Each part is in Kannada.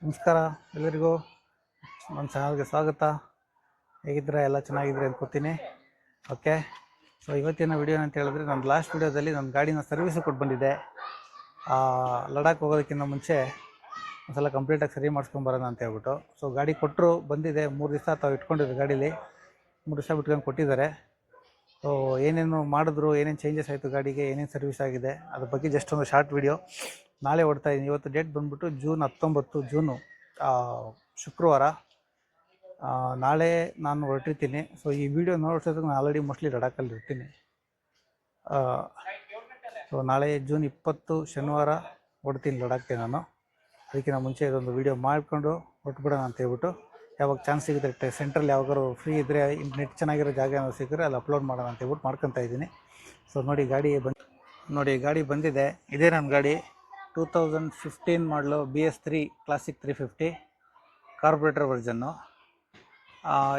ನಮಸ್ಕಾರ ಎಲ್ಲರಿಗೂ ನನ್ನ ಚಾನಲ್ಗೆ ಸ್ವಾಗತ. ಹೇಗಿದ್ರೆ ಎಲ್ಲ ಚೆನ್ನಾಗಿದ್ರೆ ಅನ್ಕೋತೀನಿ. ಓಕೆ, ಸೊ ಇವತ್ತಿನ ವಿಡಿಯೋ ಅಂತ ಹೇಳಿದ್ರೆ, ನನ್ನ ಲಾಸ್ಟ್ ವಿಡಿಯೋದಲ್ಲಿ ನನ್ನ ಗಾಡಿನ ಸರ್ವಿಸ್ ಕೊಟ್ಟು ಬಂದಿದ್ದೆ. ಲಡಾಖ್ ಹೋಗೋದಕ್ಕಿಂತ ಮುಂಚೆ ಒಂದ್ಸಲ ಕಂಪ್ಲೀಟಾಗಿ ಸರಿ ಮಾಡಿಸ್ಕೊಂಬರೋಣ ಅಂತ ಹೇಳ್ಬಿಟ್ಟು. ಸೊ ಗಾಡಿ ಕೊಟ್ಟರು, ಬಂದಿದೆ. 3 ದಿವಸ ತಾವು ಇಟ್ಕೊಂಡಿದ್ರು ಗಾಡೀಲಿ. 3 ದಿವಸ ಬಿಟ್ಕೊಂಡು ಕೊಟ್ಟಿದ್ದಾರೆ. ಸೊ ಏನೇನು ಮಾಡಿದ್ರು, ಏನೇನು ಚೇಂಜಸ್ ಆಯಿತು ಗಾಡಿಗೆ, ಏನೇನು ಸರ್ವಿಸ್ ಆಗಿದೆ ಅದ್ರ ಬಗ್ಗೆ ಜಸ್ಟ್ ಒಂದು ಶಾರ್ಟ್ ವಿಡಿಯೋ. ನಾಳೆ ಓಡ್ತಾ ಇದ್ದೀನಿ. ಇವತ್ತು ಡೇಟ್ ಬಂದುಬಿಟ್ಟು ಜೂನ್ 19 ಜೂನು, ಶುಕ್ರವಾರ. ನಾಳೆ ನಾನು ಹೊರಟಿರ್ತೀನಿ. ಸೊ ಈ ವಿಡಿಯೋ ನೋಡೋಷ್ಟೊತ್ತಿಗೆ ನಾನು ಆಲ್ರೆಡಿ ಮೋಸ್ಟ್ಲಿ ಲಡಾಖಲ್ಲಿ ಇರ್ತೀನಿ. ಸೊ ನಾಳೆ ಜೂನ್ 20 ಶನಿವಾರ ಹೊಡ್ತೀನಿ ಲಡಾಖ್ಗೆ ನಾನು. ಅದಕ್ಕಿಂತ ಮುಂಚೆ ಇದೊಂದು ವಿಡಿಯೋ ಮಾಡಿಕೊಂಡು ಹೊರಟ್ಬಿಡೋಣ ಅಂತ ಹೇಳ್ಬಿಟ್ಟು, ಯಾವಾಗ ಚಾನ್ಸ್ ಸಿಗುತ್ತೆ ಸೆಂಟ್ರಲ್ಲಿ ಯಾವಾಗಾರು ಫ್ರೀ ಇದ್ದರೆ, ನೆಟ್ ಚೆನ್ನಾಗಿರೋ ಜಾಗ ಏನಾದ್ರು ಸಿಕ್ಕರೆ ಅಲ್ಲಿ ಅಪ್ಲೋಡ್ ಮಾಡೋಣ ಅಂತ ಹೇಳ್ಬಿಟ್ಟು ಮಾಡ್ಕೊತಾ ಇದ್ದೀನಿ. ಸೊ ನೋಡಿ ಗಾಡಿ ಬಂದಿದೆ. ಇದೇ ನನ್ನ ಗಾಡಿ 2015 ಮಾಡಲು BS3 ಕ್ಲಾಸಿಕ್ 350 ಕಾರ್ಪೊರೇಟರ್ ವರ್ಜನ್ನು.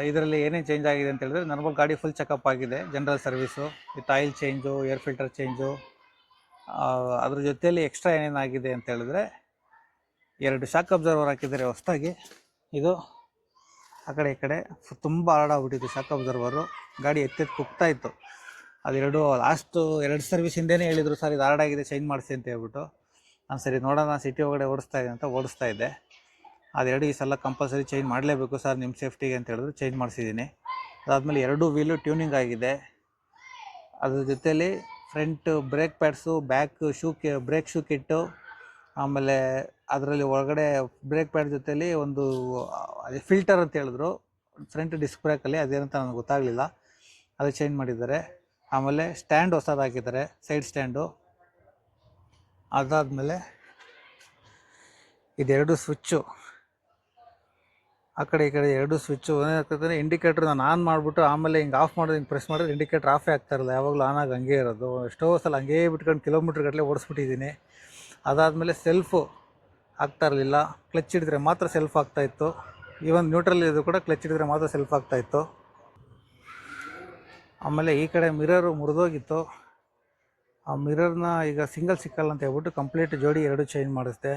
ಇದರಲ್ಲಿ ಏನೇನು ಚೇಂಜ್ ಆಗಿದೆ ಅಂತ ಹೇಳಿದ್ರೆ, ನಾರ್ಮಲ್ ಗಾಡಿ ಫುಲ್ ಚೆಕಪ್ ಆಗಿದೆ, general service with oil change, air filter change. ಅದ್ರ ಜೊತೆಯಲ್ಲಿ ಎಕ್ಸ್ಟ್ರಾ ಏನೇನಾಗಿದೆ ಅಂತ ಹೇಳಿದ್ರೆ, 2 ಶಾಕ್ ಅಬ್ಸರ್ವರ್ ಹಾಕಿದ್ದಾರೆ ಹೊಸದಾಗಿ. ಇದು ಆ ಕಡೆ ಈ ಕಡೆ ತುಂಬ ಹಾಳಾಗ್ಬಿಟ್ಟಿತ್ತು ಶಾಕ್ ಅಬ್ಸರ್ವರು. ಗಾಡಿ ಎತ್ತೆತ್ತು ಕುಗ್ತಾಯಿತ್ತು. ಅದೆರಡು ಲಾಸ್ಟು 2 ಸರ್ವಿಸ್ ಹಿಂದೆಯೇ ಹೇಳಿದರು, ಸರ್ ಇದು ಹಾಳಾಗಿದೆ, ಚೇಂಜ್ ಮಾಡಿಸಿ ಅಂತ ಹೇಳ್ಬಿಟ್ಟು. ನಾನು ಸರಿ ನೋಡೋಣ, ಸಿಟಿ ಒಳಗಡೆ ಓಡಿಸ್ತಾ ಇದ್ದೆ. ಅದೆರಡು ಈ ಸಲ ಕಂಪಲ್ಸರಿ ಚೇಂಜ್ ಮಾಡಲೇಬೇಕು ಸರ್ ನಿಮ್ಮ ಸೇಫ್ಟಿಗೆ ಅಂತ ಹೇಳಿದ್ರು, ಚೇಂಜ್ ಮಾಡಿಸಿದ್ದೀನಿ. ಅದಾದಮೇಲೆ 2 ವೀಲು ಟ್ಯೂನಿಂಗ್ ಆಗಿದೆ. ಅದ್ರ ಜೊತೆಯಲ್ಲಿ front brake pads, back brake shoe kit, ಆಮೇಲೆ ಅದರಲ್ಲಿ ಒಳಗಡೆ ಬ್ರೇಕ್ ಪ್ಯಾಡ್ ಜೊತೆಯಲ್ಲಿ ಒಂದು ಅದೇ ಫಿಲ್ಟರ್ ಅಂತ ಹೇಳಿದ್ರು ಫ್ರಂಟ್ ಡಿಸ್ಕ್ ಬ್ರೇಕಲ್ಲಿ, ಅದೇನಂತ ನನಗೆ ಗೊತ್ತಾಗಲಿಲ್ಲ, ಅದು ಚೇಂಜ್ ಮಾಡಿದ್ದಾರೆ. ಆಮೇಲೆ ಸ್ಟ್ಯಾಂಡ್ ಹೊಸದು ಹಾಕಿದ್ದಾರೆ, ಸೈಡ್ ಸ್ಟ್ಯಾಂಡು. ಅದಾದಮೇಲೆ ಇದೆರಡು ಸ್ವಿಚ್ಚು, ಆ ಕಡೆ ಈ ಕಡೆ 2 ಸ್ವಿಚ್ಚು. ಏನಾಗ್ತದೆ, ಇಂಡಿಕೇಟ್ರ್ ನಾನು ಆನ್ ಮಾಡಿಬಿಟ್ಟು ಆಮೇಲೆ ಹಿಂಗೆ ಆಫ್ ಮಾಡೋದು, ಹಿಂಗೆ ಪ್ರೆಸ್ ಮಾಡಿದ್ರೆ ಇಂಡಿಕೇಟ್ರ್ ಆಫೇ ಆಗ್ತಾಯಿರಲ್ಲ, ಯಾವಾಗಲೂ ಆನ್ ಆಗಿ ಹಂಗೇ ಇರೋದು. ಎಷ್ಟೋ ಸಲ ಹಂಗೇ ಬಿಟ್ಕೊಂಡು ಕಿಲೋಮೀಟ್ರ್ ಗಟ್ಟಲೆ ಓಡಿಸ್ಬಿಟ್ಟಿದ್ದೀನಿ. ಅದಾದಮೇಲೆ ಸೆಲ್ಫು ಆಗ್ತಾ ಇರಲಿಲ್ಲ, ಕ್ಲಚ್ ಹಿಡಿದ್ರೆ ಮಾತ್ರ ಸೆಲ್ಫ್ ಆಗ್ತಾಯಿತ್ತು. ಈವನ್ ನ್ಯೂಟ್ರಲ್ ಇದು ಕೂಡ ಕ್ಲಚ್ ಹಿಡಿದ್ರೆ ಮಾತ್ರ ಸೆಲ್ಫ್ ಆಗ್ತಾಯಿತ್ತು. ಆಮೇಲೆ ಈ ಕಡೆ ಮಿರರು ಮುರಿದೋಗಿತ್ತು. ಆ ಮಿರರ್ನ ಈಗ ಸಿಂಗಲ್ ಸಿಕ್ಕಲ್ಲ ಅಂತ ಹೇಳ್ಬಿಟ್ಟು ಕಂಪ್ಲೀಟ್ ಜೋಡಿ 2 ಚೇಂಜ್ ಮಾಡಿಸ್ದೆ.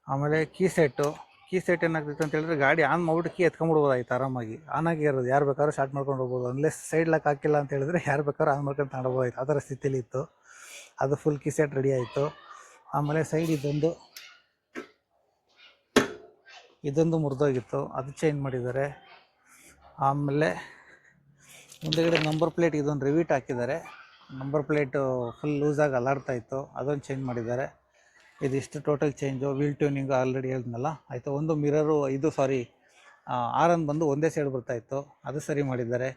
ಆಮೇಲೆ ಕೀ ಸೆಟ್ ಏನಾಗ್ತಿತ್ತು ಅಂತ ಹೇಳಿದ್ರೆ, ಗಾಡಿ ಆನ್ ಮಾಡಿಬಿಟ್ಟು ಕೀ ಎತ್ಕೊಂಡ್ಬಿಡ್ಬೋದಾಯ್ತು ಆರಾಮಾಗಿ. ಆನಾಗಿ ಇರೋದು, ಯಾರು ಬೇಕಾದ್ರೂ ಸ್ಟಾರ್ಟ್ ಮಾಡ್ಕೊಂಡು ಹೋಗ್ಬೋದು. ಅನ್ಲೆಸ್ ಸೈಡ್ ಲಾಕ್ ಹಾಕಿಲ್ಲ ಅಂತ ಹೇಳಿದ್ರೆ ಯಾರು ಬೇಕಾದ್ರೂ ಆನ್ ಮಾಡ್ಕೊಂಡು ತಗೊಂಡೋಗ್ಬೋದಾಯ್ತು, ಆ ಥರ ಸ್ಥಿತಿಲಿ ಇತ್ತು. ಅದು ಫುಲ್ ಕೀ ಸೆಟ್ ರೆಡಿ ಆಯಿತು. ಆಮೇಲೆ ಸೈಡ್ ಇದೊಂದು ಮುರಿದೋಗಿತ್ತು, ಅದು ಚೇಂಜ್ ಮಾಡಿದ್ದಾರೆ. ಆಮೇಲೆ ಮುಂದೆಗಡೆ ನಂಬರ್ ಪ್ಲೇಟ್ ಇದೊಂದು ರಿವೀಟ್ ಹಾಕಿದ್ದಾರೆ. ನಂಬರ್ ಪ್ಲೇಟು ಫುಲ್ ಲೂಸಾಗಿ ಅಲ್ಲಾಡ್ತಾ ಇತ್ತು, ಅದೊಂದು ಚೇಂಜ್ ಮಾಡಿದ್ದಾರೆ. ಇದಿಷ್ಟು ಟೋಟಲ್ ಚೇಂಜು. ವೀಲ್ ಟ್ಯೂನಿಂಗು ಆಲ್ರೆಡಿ ಹೇಳಿದ್ನಲ್ಲ, ಆಯಿತು. ಒಂದು ಮಿರರು ಆರನ್ ಬಂದು ಒಂದೇ ಸೈಡ್ ಬರ್ತಾಯಿತ್ತು, ಅದು ಸರಿ ಮಾಡಿದ್ದಾರೆ.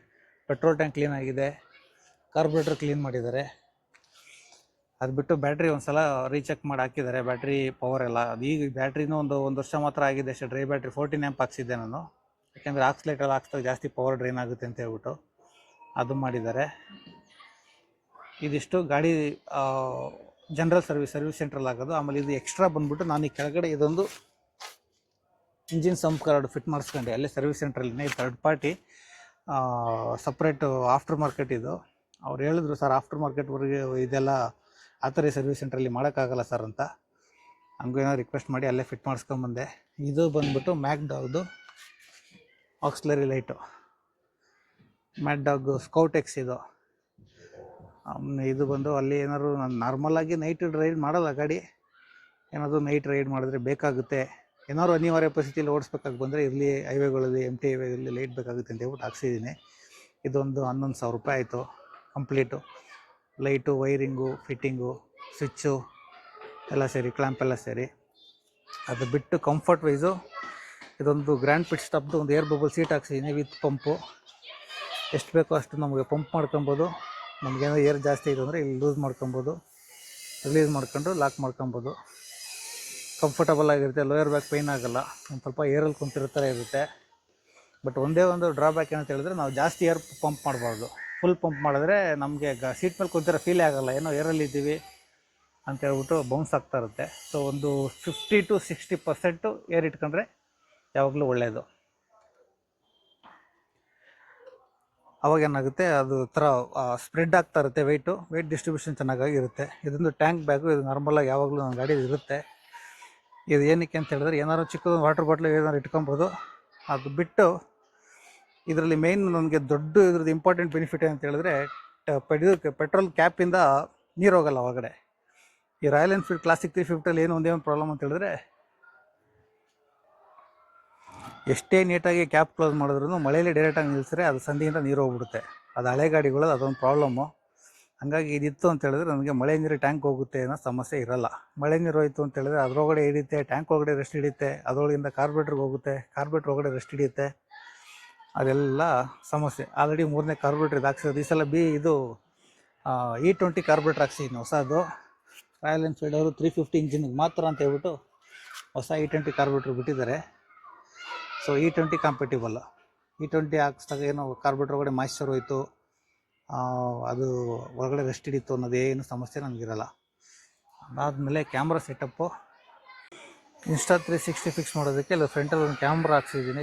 ಪೆಟ್ರೋಲ್ ಟ್ಯಾಂಕ್ ಕ್ಲೀನ್ ಆಗಿದೆ, ಕಾರ್ಬೊರೇಟರ್ ಕ್ಲೀನ್ ಮಾಡಿದ್ದಾರೆ. ಅದು ಬಿಟ್ಟು ಬ್ಯಾಟ್ರಿ ಒಂದು ಸಲ ರೀಚೆಕ್ ಮಾಡಿ ಹಾಕಿದ್ದಾರೆ, ಬ್ಯಾಟ್ರಿ ಪವರ್ ಎಲ್ಲ. ಅದು ಈಗ ಬ್ಯಾಟ್ರಿನೂ ಒಂದು ವರ್ಷ ಮಾತ್ರ ಆಗಿದೆ ಅಷ್ಟೇ. ಡ್ರೈ ಬ್ಯಾಟ್ರಿ 14 ಆಂಪ್ ಹಾಕ್ಸಿದ್ದೆ ನಾನು, ಯಾಕೆಂದರೆ ಆಕ್ಸ್ಲೇಟಲ್ಲಿ ಹಾಕ್ಸ್ದಾಗ ಜಾಸ್ತಿ ಪವರ್ ಡ್ರೈನ್ ಆಗುತ್ತೆ ಅಂತ ಹೇಳ್ಬಿಟ್ಟು ಅದು ಮಾಡಿದ್ದಾರೆ. ಇದಿಷ್ಟು ಗಾಡಿ ಜನರಲ್ ಸರ್ವಿಸ್ ಸೆಂಟ್ರಲ್ಲಿ ಆಗೋದು. ಆಮೇಲೆ ಇದು ಎಕ್ಸ್ಟ್ರಾ ಬಂದ್ಬಿಟ್ಟು, ನಾನು ಈ ಕೆಳಗಡೆ ಇದೊಂದು ಇಂಜಿನ್ ಸಂಪ್ ಕಾರ್ಡ್ ಫಿಟ್ ಮಾಡಿಸ್ಕೊಂಡೆ ಅಲ್ಲೇ ಸರ್ವಿಸ್ ಸೆಂಟ್ರಲ್ಲಿನೇ. Third party separate after market ಇದು. ಅವ್ರು ಹೇಳಿದ್ರು, ಸರ್ ಆಫ್ಟರ್ ಮಾರ್ಕೆಟ್ವರೆಗೆ ಇದೆಲ್ಲ ಆ ಥರ ಸರ್ವಿಸ್ ಸೆಂಟ್ರಲ್ಲಿ ಮಾಡೋಕ್ಕಾಗಲ್ಲ ಸರ್ ಅಂತ. ಹಂಗೇನೋ ರಿಕ್ವೆಸ್ಟ್ ಮಾಡಿ ಅಲ್ಲೇ ಫಿಟ್ ಮಾಡಿಸ್ಕೊಂಬಂದೆ. ಇದು ಬಂದ್ಬಿಟ್ಟು ಮ್ಯಾಕ್ಡಾಗ್ದು ಆಕ್ಸಿಲರಿ ಲೈಟು, ಮ್ಯಾಕ್ಡಾಗ್ ಸ್ಕೌಟ್ ಎಕ್ಸ್ ಇದು. ಇದು ಬಂದು ಅಲ್ಲಿ ಏನಾದ್ರು ನಾನು ನಾರ್ಮಲಾಗಿ ನೈಟ್ ರೈಡ್ ಮಾಡಲ್ಲ ಗಾಡಿ, ಏನಾದರೂ ನೈಟ್ ರೈಡ್ ಮಾಡಿದ್ರೆ ಬೇಕಾಗುತ್ತೆ, ಏನಾದ್ರು ಅನಿವಾರ್ಯ ಪರಿಸ್ಥಿತಿಯಲ್ಲಿ ಓಡಿಸ್ಬೇಕಾಗಿ ಬಂದರೆ ಇರಲಿ, ಹೈವೇಗಳಲ್ಲಿ MT ಹೈವೇಗಳಲ್ಲಿ ಲೈಟ್ ಬೇಕಾಗುತ್ತೆ ಅಂತ ಹೇಳ್ಬಿಟ್ಟು ಹಾಕ್ಸಿದ್ದೀನಿ. ಇದೊಂದು 11,000 ರೂಪಾಯಿ ಆಯಿತು complete. Light, wiring, fitting, switch ಎಲ್ಲ ಸೇರಿ, ಕ್ಲ್ಯಾಂಪ್ ಎಲ್ಲ ಸೇರಿ. ಅದು ಬಿಟ್ಟು ಕಂಫರ್ಟ್ ವೈಸು ಇದೊಂದು ಗ್ರ್ಯಾಂಡ್ ಪಿಟ್ ಸ್ಟಾಪ್ದು ಒಂದು ಏರ್ ಬಬಲ್ ಸೀಟ್ ಹಾಕ್ಸಿದ್ದೀನಿ ವಿತ್ ಪಂಪು. ಎಷ್ಟು ಬೇಕೋ ಅಷ್ಟು ನಮಗೆ ಪಂಪ್ ಮಾಡ್ಕೊಬೋದು. ನಮಗೇನಾದ್ರು ಏರ್ ಜಾಸ್ತಿ ಇದೆ ಅಂದರೆ ಇಲ್ಲಿ ಲೂಸ್ ಮಾಡ್ಕೊಬೋದು, ರಿಲೀಸ್ ಮಾಡ್ಕೊಂಡು ಲಾಕ್ ಮಾಡ್ಕೊಬೋದು. ಕಂಫರ್ಟಬಲ್ ಆಗಿರುತ್ತೆ, ಲೋಯರ್ ಬ್ಯಾಕ್ ಪೈನ್ ಆಗೋಲ್ಲ, ಒಂದು ಸ್ವಲ್ಪ ಏರಲ್ಲಿ ಕುಂತಿರೋ ಥರ ಇರುತ್ತೆ. ಬಟ್ ಒಂದೇ ಒಂದು ಡ್ರಾಬ್ಯಾಕ್ ಏನಂತ ಹೇಳಿದ್ರೆ, ನಾವು ಜಾಸ್ತಿ ಏರ್ ಪಂಪ್ ಮಾಡಬಾರ್ದು. ಫುಲ್ ಪಂಪ್ ಮಾಡಿದ್ರೆ ನಮಗೆ ಸೀಟ್ ಮೇಲೆ ಕುಂತಿರೋ ಫೀಲೇ ಆಗೋಲ್ಲ, ಏನೋ ಏರಲ್ಲಿ ಇದ್ದೀವಿ ಅಂತ ಹೇಳ್ಬಿಟ್ಟು ಬೌನ್ಸ್ ಆಗ್ತಾ ಇರುತ್ತೆ. ಸೊ ಒಂದು 50 to 60% ಏರ್ ಇಟ್ಕೊಂಡ್ರೆ ಯಾವಾಗಲೂ ಒಳ್ಳೆಯದು. ಅವಾಗ ಏನಾಗುತ್ತೆ, ಅದು ಥರ ಸ್ಪ್ರೆಡ್ ಆಗ್ತಾ ಇರುತ್ತೆ, ವೆಯ್ಟ್ ಡಿಸ್ಟ್ರಿಬ್ಯೂಷನ್ ಚೆನ್ನಾಗಿರುತ್ತೆ. ಇದೊಂದು ಟ್ಯಾಂಕ್ ಬ್ಯಾಗು, ಇದು ನಾರ್ಮಲಾಗಿ ಯಾವಾಗಲೂ ನನ್ನ ಗಾಡಿ ಇರುತ್ತೆ. ಇದು ಏನಕ್ಕೆ ಅಂತ ಹೇಳಿದ್ರೆ ಏನಾದ್ರು ಚಿಕ್ಕದೊಂದು ವಾಟರ್ ಬಾಟ್ಲ್ ಏನಾದ್ರು ಇಟ್ಕೊಬೋದು. ಅದು ಬಿಟ್ಟು ಇದರಲ್ಲಿ ಮೇಯ್ನ್ ನನಗೆ ದೊಡ್ಡ ಇದ್ರದ್ದು ಇಂಪಾರ್ಟೆಂಟ್ ಬೆನಿಫಿಟ್ ಏನಂತ ಹೇಳಿದ್ರೆ ಪೆಟ್ರೋಲ್ ಕ್ಯಾಪಿಂದ ನೀರು ಹೋಗಲ್ಲ ಒಳಗಡೆ. ಈ ರಾಯಲ್ ಎನ್ಫೀಲ್ಡ್ ಕ್ಲಾಸಿಕ್ 350 ಏನು ಒಂದೇ ಒಂದು ಪ್ರಾಬ್ಲಮ್ ಅಂತ ಹೇಳಿದ್ರೆ ಎಷ್ಟೇ ನೀಟಾಗಿ ಕ್ಯಾಪ್ ಕ್ಲೋಸ್ ಮಾಡಿದ್ರು ಮಳೆಯಲ್ಲಿ ಡೈರೆಕ್ಟಾಗಿ ನಿಲ್ಲಿಸಿದ್ರೆ ಅದು ಸಂದಿಯಿಂದ ನೀರು ಹೋಗ್ಬಿಡುತ್ತೆ. ಅದು ಹಳೆ ಗಾಡಿಗಳು ಅದೊಂದು ಪ್ರಾಬ್ಲಮ್ಮು. ಹಾಗಾಗಿ ಇದಿತ್ತು ಅಂತ ಹೇಳಿದ್ರೆ ನನಗೆ ಮಳೆ ನೀರು ಟ್ಯಾಂಕ್ ಹೋಗುತ್ತೆ ಅನ್ನೋ ಸಮಸ್ಯೆ ಇರಲ್ಲ. ಮಳೆ ನೀರು ಹೋಯಿತು ಅಂತ ಹೇಳಿದ್ರೆ ಅದರೊಳಗಡೆ ಹಿಡಿಯುತ್ತೆ, ಟ್ಯಾಂಕ್ ಒಳಗಡೆ ರೆಸ್ಟ್ ಹಿಡಿಯುತ್ತೆ, ಅದರೊಳಗಿಂದ ಕಾರ್ಬೋರೇಟ್ರಿಗೆ ಹೋಗುತ್ತೆ, ಕಾರ್ಬೋರೇಟ್ರ್ ಒಳಗಡೆ ರೆಸ್ಟ್ ಹಿಡಿಯುತ್ತೆ. ಅದೆಲ್ಲ ಸಮಸ್ಯೆ. ಆಲ್ರೆಡಿ 3ನೇ ಕಾರ್ಬೋರೇಟ್ರ್ ಇದು ಹಾಕ್ಸಿರೋದು. ಈ ಸಲ ಇದು E20 ಕಾರ್ಬೋರೇಟ್ರ್ ಹಾಕ್ಸಿದ್ದೀನಿ ಹೊಸದು. ರಾಯಲ್ ಎನ್ಫೀಲ್ಡ್ ಅವರು 350 ಇಂಜಿನ್ಗೆ ಮಾತ್ರ ಅಂತ ಹೇಳ್ಬಿಟ್ಟು ಹೊಸ E20 ಕಾರ್ಬೋರೇಟ್ರ್ ಬಿಟ್ಟಿದ್ದಾರೆ. So E20 ಕಾಂಪೇಟಿಬಲ್. E20 ಹಾಕ್ಸಿದಾಗ ಏನೋ ಕಾರ್ಬೋರೇಟ್ರ್ ಒಳಗಡೆ ಮಾಯ್ಶ್ಚರ್ ಹೋಯಿತು, ಅದು ಒಳಗಡೆ ರೆಸ್ಟ್ ಹಿಡಿತು ಅನ್ನೋದೇನು ಸಮಸ್ಯೆ ನನಗಿರಲ್ಲ. ಅದಾದಮೇಲೆ ಕ್ಯಾಮ್ರಾ ಸೆಟಪ್ಪು Insta360 ಫಿಕ್ಸ್ ಮಾಡೋದಕ್ಕೆ ಇಲ್ಲಿ ಫ್ರಂಟಲ್ಲಿ ಒಂದು ಕ್ಯಾಮ್ರಾ ಹಾಕ್ಸಿದ್ದೀನಿ.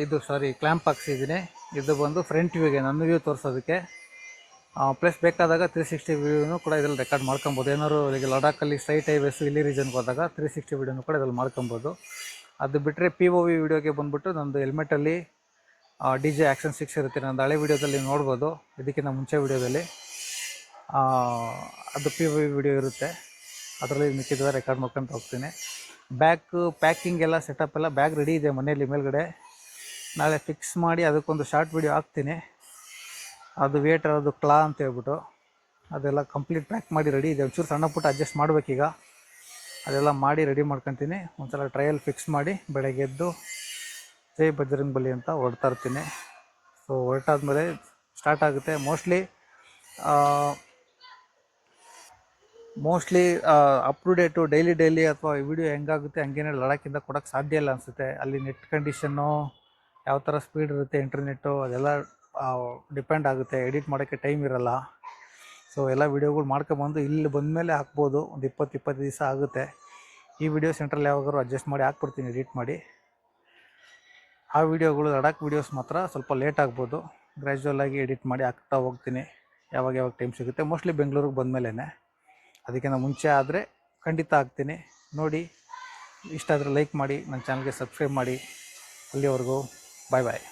ಕ್ಲ್ಯಾಂಪ್ ಹಾಕ್ಸಿದ್ದೀನಿ. ಇದು ಬಂದು ಫ್ರಂಟ್ ವ್ಯೂಗೆ ನನ್ನ ವ್ಯೂ ತೋರಿಸೋದಕ್ಕೆ. ಪ್ಲಸ್ ಬೇಕಾದಾಗ 360 ವೀಡಿಯೋನು ಕೂಡ ಇದರಲ್ಲಿ ರೆಕಾರ್ಡ್ ಮಾಡ್ಕೊಬೋದು. ಏನಾದ್ರು ಈಗ ಲಡಾಖಲ್ಲಿ ಸ್ಟ್ರೈಟ್ ಹೈವೇಸು ಇಲ್ಲಿ ರೀಜನ್ಗೆ ಹೋದಾಗ 360 ವೀಡಿಯೋನು ಕೂಡ ಇದರಲ್ಲಿ ಮಾಡ್ಕೊಬೋದು. ಅದು ಬಿಟ್ಟರೆ POV ವೀಡಿಯೋಗೆ ಬಂದುಬಿಟ್ಟು ನಂದು ಹೆಲ್ಮೆಟಲ್ಲಿ DJ ಆ್ಯಕ್ಷನ್ 6 ಇರುತ್ತೆ. ನಂದು ಹಳೆ ವೀಡಿಯೋದಲ್ಲಿ ನೋಡ್ಬೋದು, ಇದಕ್ಕಿಂತ ಮುಂಚೆ ವೀಡಿಯೋದಲ್ಲಿ ಅದು POV ವೀಡಿಯೋ ಇರುತ್ತೆ. ಅದರಲ್ಲಿ ಮಿಕ್ಕಿದ ರೆಕಾರ್ಡ್ ಮಾಡ್ಕೊತ ಹೋಗ್ತೀನಿ. ಪ್ಯಾಕಿಂಗ್ ಎಲ್ಲ ಸೆಟಪ್ ಎಲ್ಲ ಬ್ಯಾಗ್ ರೆಡಿ ಇದೆ ಮನೆಯಲ್ಲಿ ಮೇಲ್ಗಡೆ. ನಾಳೆ ಫಿಕ್ಸ್ ಮಾಡಿ ಅದಕ್ಕೊಂದು ಶಾರ್ಟ್ ವೀಡಿಯೋ ಹಾಕ್ತೀನಿ. ಅದು ವೇಟರ್ ಅದು ಕ್ಲಾ ಅಂತ ಹೇಳ್ಬಿಟ್ಟು ಅದೆಲ್ಲ ಕಂಪ್ಲೀಟ್ ಪ್ಯಾಕ್ ಮಾಡಿ ರೆಡಿ ಇದೆ. ಒಂಚೂರು ಸಣ್ಣ ಪುಟ್ಟ ಅಡ್ಜಸ್ಟ್ ಮಾಡಬೇಕೀಗ. ಅದೆಲ್ಲ ಮಾಡಿ ರೆಡಿ ಮಾಡ್ಕೊತೀನಿ. ಒಂದ್ಸಲ ಟ್ರಯಲ್ ಫಿಕ್ಸ್ ಮಾಡಿ ಬೆಳಗ್ಗೆ ಎದ್ದು ಜೈ ಬಜರಂಗ್ ಬಲಿ ಅಂತ ಹೊರಡ್ತಾ ಇರ್ತೀನಿ. ಸೊ ಹೊರಟಾದ್ಮೇಲೆ ಸ್ಟಾರ್ಟ್ ಆಗುತ್ತೆ. Mostly up to date daily ಅಥವಾ ಈ ವಿಡಿಯೋ ಹೆಂಗಾಗುತ್ತೆ ಹಂಗೇನೆ ಲಡಾಖಿಂದ ಕೊಡೋಕ್ಕೆ ಸಾಧ್ಯ ಇಲ್ಲ ಅನಿಸುತ್ತೆ. ಅಲ್ಲಿ ನೆಟ್ ಕಂಡೀಷನ್ನು ಯಾವ ಥರ ಸ್ಪೀಡ್ ಇರುತ್ತೆ, ಇಂಟರ್ನೆಟ್ಟು ಅದೆಲ್ಲ ಡಿಪೆಂಡ್ ಆಗುತ್ತೆ. ಎಡಿಟ್ ಮಾಡೋಕ್ಕೆ ಟೈಮ್ ಇರಲ್ಲ. ಸೊ ಎಲ್ಲ ವೀಡಿಯೋಗಳು ಮಾಡ್ಕೊಬಂದು ಇಲ್ಲಿ ಬಂದಮೇಲೆ ಹಾಕ್ಬೋದು. ಒಂದು 20-25 ದಿವಸ ಆಗುತ್ತೆ. ಈ ವಿಡಿಯೋ ಸೆಂಟ್ರಲ್ಲಿ ಯಾವಾಗಾದ್ರು ಅಡ್ಜಸ್ಟ್ ಮಾಡಿ ಹಾಕ್ಬಿಡ್ತೀನಿ ಎಡಿಟ್ ಮಾಡಿ. ಆ ವಿಡಿಯೋಗಳು ಲಡಾಖ್ ವೀಡಿಯೋಸ್ ಮಾತ್ರ ಸ್ವಲ್ಪ ಲೇಟ್ ಆಗ್ಬೋದು. ಗ್ರ್ಯಾಜುವಲಾಗಿ ಎಡಿಟ್ ಮಾಡಿ ಹಾಕ್ತಾ ಹೋಗ್ತೀನಿ ಯಾವಾಗ ಟೈಮ್ ಸಿಗುತ್ತೆ. ಮೋಸ್ಟ್ಲಿ ಬೆಂಗಳೂರಿಗೆ ಬಂದಮೇಲೆ, ಅದಕ್ಕಿಂತ ಮುಂಚೆ ಆದರೆ ಖಂಡಿತ ಹಾಕ್ತೀನಿ. ನೋಡಿ, ಇಷ್ಟ ಆದರೆ ಲೈಕ್ ಮಾಡಿ, ನನ್ನ ಚಾನಲ್ಗೆ ಸಬ್ಸ್ಕ್ರೈಬ್ ಮಾಡಿ. ಅಲ್ಲಿವರೆಗೂ ಬಾಯ್.